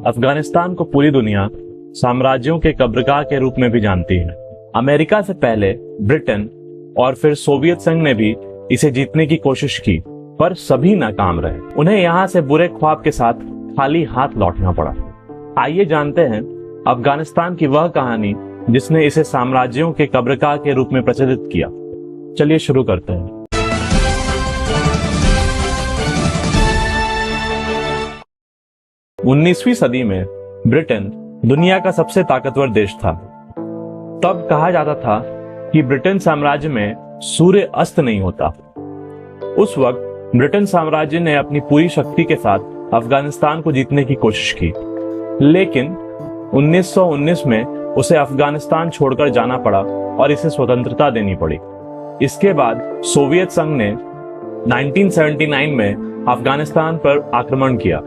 अफगानिस्तान को पूरी दुनिया साम्राज्यों के कब्रगाह के रूप में भी जानती है। अमेरिका से पहले ब्रिटेन और फिर सोवियत संघ ने भी इसे जीतने की कोशिश की, पर सभी नाकाम रहे। उन्हें यहाँ से बुरे ख्वाब के साथ खाली हाथ लौटना पड़ा। आइए जानते हैं अफगानिस्तान की वह कहानी जिसने इसे साम्राज्यों के कब्रगाह के रूप में प्रचलित किया। चलिए शुरू करते हैं। 19वीं सदी में ब्रिटेन दुनिया का सबसे ताकतवर देश था। तब कहा जाता था कि ब्रिटेन साम्राज्य में सूर्य अस्त नहीं होता। उस वक्त ब्रिटेन साम्राज्य ने अपनी पूरी शक्ति के साथ अफगानिस्तान को जीतने की कोशिश की, लेकिन 1919 में उसे अफगानिस्तान छोड़कर जाना पड़ा और इसे स्वतंत्रता देनी पड़ी। इसके बाद सोवियत संघ ने 1979 में अफगानिस्तान पर आक्रमण किया।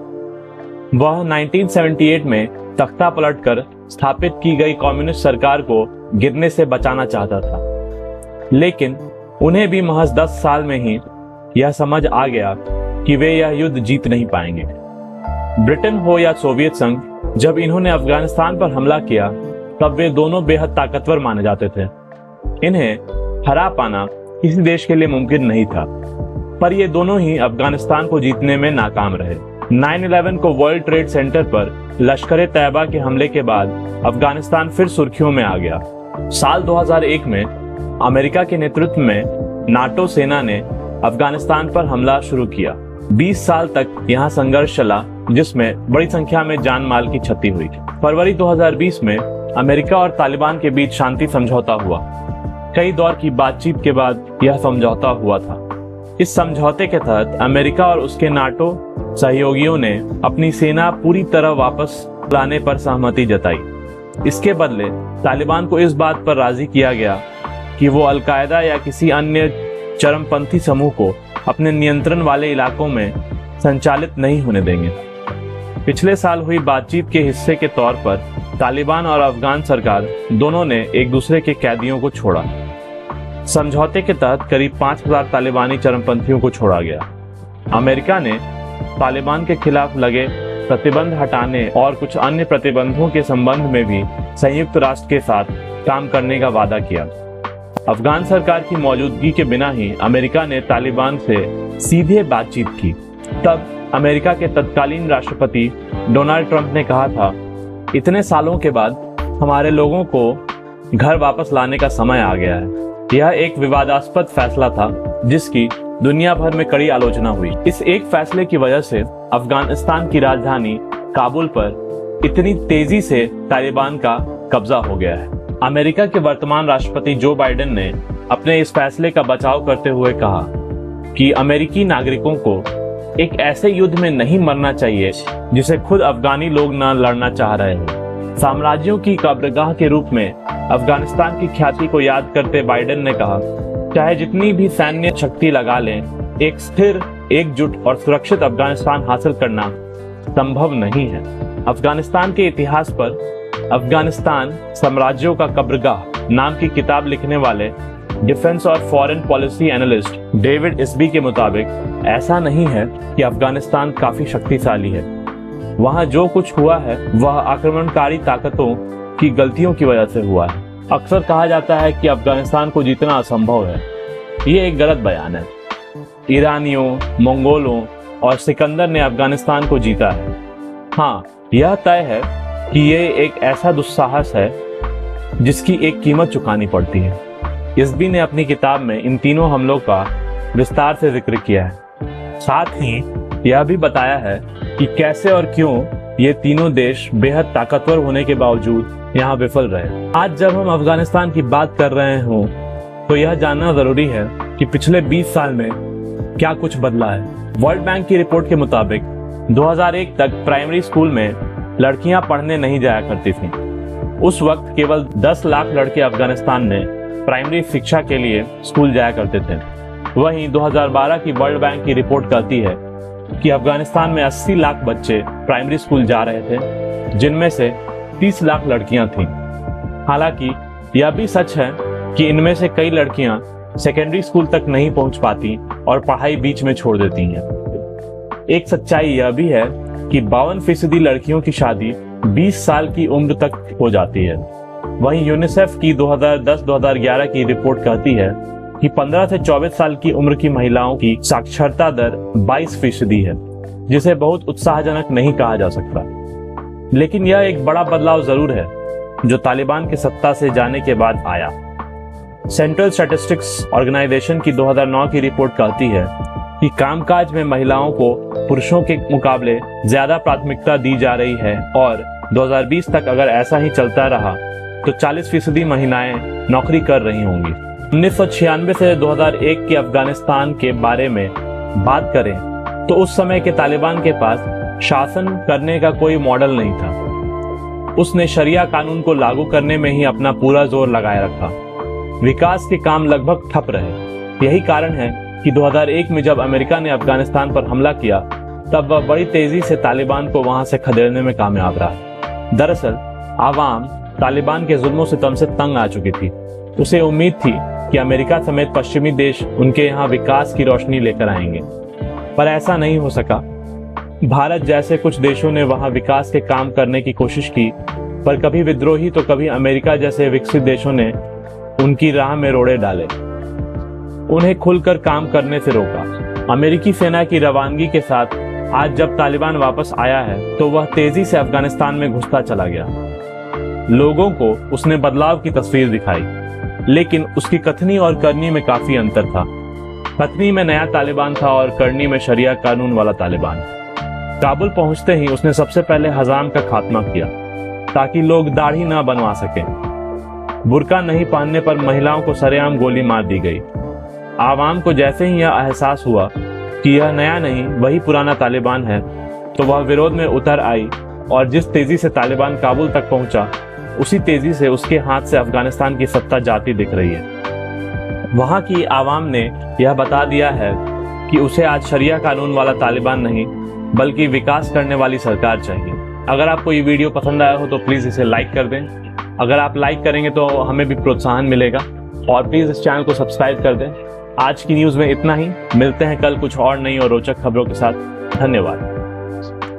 वह 1978 में तख्ता पलटकर स्थापित की गई कम्युनिस्ट सरकार को गिरने से बचाना चाहता था, लेकिन उन्हें भी महज 10 साल में ही यह समझ आ गया कि वे यह युद्ध जीत नहीं पाएंगे। ब्रिटेन हो या सोवियत संघ, जब इन्होंने अफगानिस्तान पर हमला किया तब वे दोनों बेहद ताकतवर माने जाते थे। इन्हें हरा पाना किसी देश के लिए मुमकिन नहीं था, पर ये दोनों ही अफगानिस्तान को जीतने में नाकाम रहे। 9/11 को वर्ल्ड ट्रेड सेंटर पर लश्कर-ए-तैयबा के हमले के बाद अफगानिस्तान फिर सुर्खियों में आ गया। साल 2001 में अमेरिका के नेतृत्व में नाटो सेना ने अफगानिस्तान पर हमला शुरू किया। 20 साल तक यहाँ संघर्ष चला, जिसमें बड़ी संख्या में जान माल की क्षति हुई। फरवरी 2020 में अमेरिका और तालिबान के बीच शांति समझौता हुआ। कई दौर की बातचीत के बाद यह समझौता हुआ था। इस समझौते के तहत अमेरिका और उसके नाटो सहयोगियों ने अपनी सेना पूरी तरह वापस लाने पर सहमति जताई। इसके बदले तालिबान को इस बात पर राजी किया गया कि वो अल-कायदा या किसी अन्य चरमपंथी समूह को अपने नियंत्रण वाले इलाकों में संचालित नहीं होने देंगे। पिछले साल हुई बातचीत के हिस्से के तौर पर तालिबान और अफगान सरकार दोनों ने एक दूसरे के कैदियों को छोड़ा। समझौते के तहत करीब 5000 तालिबानी चरमपंथियों को छोड़ा गया। अमेरिका ने तालिबान के खिलाफ लगे प्रतिबंध हटाने और कुछ अन्य प्रतिबंधों के संबंध में भी संयुक्त राष्ट्र के साथ काम करने का वादा किया। अफगान सरकार की मौजूदगी के बिना ही अमेरिका ने तालिबान से सीधे बातचीत की। तब अमेरिका के तत्कालीन राष्ट्रपति डोनाल्ड ट्रंप ने कहा था, इतने सालों के बाद हमारे लोगों को घर वापस लाने का समय आ गया है। यह एक विवादास्पद फैसला था जिसकी दुनिया भर में कड़ी आलोचना हुई। इस एक फैसले की वजह से अफगानिस्तान की राजधानी काबुल पर इतनी तेजी से तालिबान का कब्जा हो गया है। अमेरिका के वर्तमान राष्ट्रपति जो बाइडेन ने अपने इस फैसले का बचाव करते हुए कहा कि अमेरिकी नागरिकों को एक ऐसे युद्ध में नहीं मरना चाहिए जिसे खुद अफगानी लोग न लड़ना चाह रहे हो। साम्राज्यों की कब्रगाह के रूप में अफगानिस्तान की ख्याति को याद करते बाइडेन ने कहा, चाहे जितनी भी सैन्य शक्ति लगा लें, एक स्थिर, एकजुट और सुरक्षित अफगानिस्तान हासिल करना संभव नहीं है। अफगानिस्तान के इतिहास पर अफगानिस्तान साम्राज्यों का कब्रगाह नाम की किताब लिखने वाले डिफेंस और फॉरेन पॉलिसी एनालिस्ट डेविड इसबी के मुताबिक ऐसा नहीं है कि अफगानिस्तान काफी शक्तिशाली है। वहाँ जो कुछ हुआ है वह आक्रमणकारी ताकतों की गलतियों की वजह से हुआ है। अक्सर कहा जाता है कि अफगानिस्तान को जीतना असंभव है। ये एक गलत बयान है। ईरानियों, मंगोलों और सिकंदर ने अफगानिस्तान को जीता है। हाँ, यह तय है कि ये एक ऐसा दुस्साहस है जिसकी एक कीमत चुकानी पड़ती है। इसबी ने अपनी किताब में इन तीनों हमलों का विस्तार से जिक्र किया है। साथ ही यह भी बताया है कि कैसे और क्यों ये तीनों देश बेहद ताकतवर होने के बावजूद यहाँ विफल रहे। आज जब हम अफगानिस्तान की बात कर रहे हों तो यह जानना जरूरी है कि पिछले 20 साल में क्या कुछ बदला है। वर्ल्ड बैंक की रिपोर्ट के मुताबिक 2001 तक प्राइमरी स्कूल में लड़कियां पढ़ने नहीं जाया करती थीं। उस वक्त केवल 10 लाख लड़के अफगानिस्तान में प्राइमरी शिक्षा के लिए स्कूल जाया करते थे। वहीं 2012 की वर्ल्ड बैंक की रिपोर्ट कहती है कि अफगानिस्तान में 80 लाख बच्चे प्राइमरी स्कूल जा रहे थे, जिनमें से 30 लाख लड़कियां थीं। हालांकि यह भी सच है कि इनमें से कई लड़कियां सेकेंडरी स्कूल तक नहीं पहुंच पाती और पढ़ाई बीच में छोड़ देती हैं। एक सच्चाई यह भी है कि 52% लड़कियों की शादी 20 साल की उम्र तक हो जाती है। वहीं यूनिसेफ की 2010-2011 की रिपोर्ट कहती है कि 15 से 24 साल की उम्र की महिलाओं की साक्षरता दर 22% है, जिसे बहुत उत्साहजनक नहीं कहा जा सकता। लेकिन यह एक बड़ा बदलाव जरूर है जो तालिबान की सत्ता से जाने के बाद आया। सेंट्रल स्टैटिस्टिक्स ऑर्गेनाइजेशन की 2009 की रिपोर्ट कहती है कि कामकाज में महिलाओं को पुरुषों के मुकाबले ज्यादा प्राथमिकता दी जा रही है और 2020 तक अगर ऐसा ही चलता रहा तो 40% महिलाएं नौकरी कर रही होंगी। 1996 से 2001 के अफगानिस्तान के बारे में बात करें तो उस समय के तालिबान के पास शासन करने का कोई मॉडल नहीं था। उसने शरिया कानून को लागू करने में ही अपना पूरा जोर लगाए रखा। विकास के काम लगभग ठप रहे। यही कारण है कि 2001 में जब अमेरिका ने अफगानिस्तान पर हमला किया तब वह बड़ी तेजी से तालिबान को वहां से खदेड़ने में कामयाब रहा। दरअसल आवाम तालिबान के जुल्मों सितम से तंग आ चुकी थी। उसे उम्मीद थी कि अमेरिका समेत पश्चिमी देश उनके यहाँ विकास की रोशनी लेकर आएंगे, पर ऐसा नहीं हो सका। भारत जैसे कुछ देशों ने वहां विकास के काम करने की कोशिश की, पर कभी विद्रोही तो कभी अमेरिका जैसे विकसित देशों ने उनकी राह में रोड़े डाले, उन्हें खुलकर काम करने से रोका। अमेरिकी सेना की रवानगी के साथ आज जब तालिबान वापस आया है तो वह तेजी से अफगानिस्तान में घुसता चला गया। लोगों को उसने बदलाव की तस्वीर दिखाई, लेकिन उसकी कथनी और करनी में काफी अंतर था। कथनी में नया तालिबान था और करनी में शरिया कानून वाला तालिबान। काबुल पहुंचते ही उसने सबसे पहले हजाम का खात्मा किया ताकि लोग दाढ़ी ना बनवा सकें। बुर्का नहीं पहनने पर महिलाओं को सरेआम गोली मार दी गई। आवाम को जैसे ही यह एहसास हुआ कि यह नया नहीं वही पुराना तालिबान है तो वह विरोध में उतर आई और जिस तेजी से तालिबान काबुल तक पहुंचा उसी तेजी से उसके हाथ से अफगानिस्तान की सत्ता जाती दिख रही है। वहां की आवाम ने यह बता दिया है कि उसे आज शरिया कानून वाला तालिबान नहीं बल्कि विकास करने वाली सरकार चाहिए। अगर आपको ये वीडियो पसंद आया हो तो प्लीज इसे लाइक कर दें। अगर आप लाइक करेंगे तो हमें भी प्रोत्साहन मिलेगा और प्लीज इस चैनल को सब्सक्राइब कर दें। आज की न्यूज में इतना ही। मिलते हैं कल कुछ और नई और रोचक खबरों के साथ। धन्यवाद।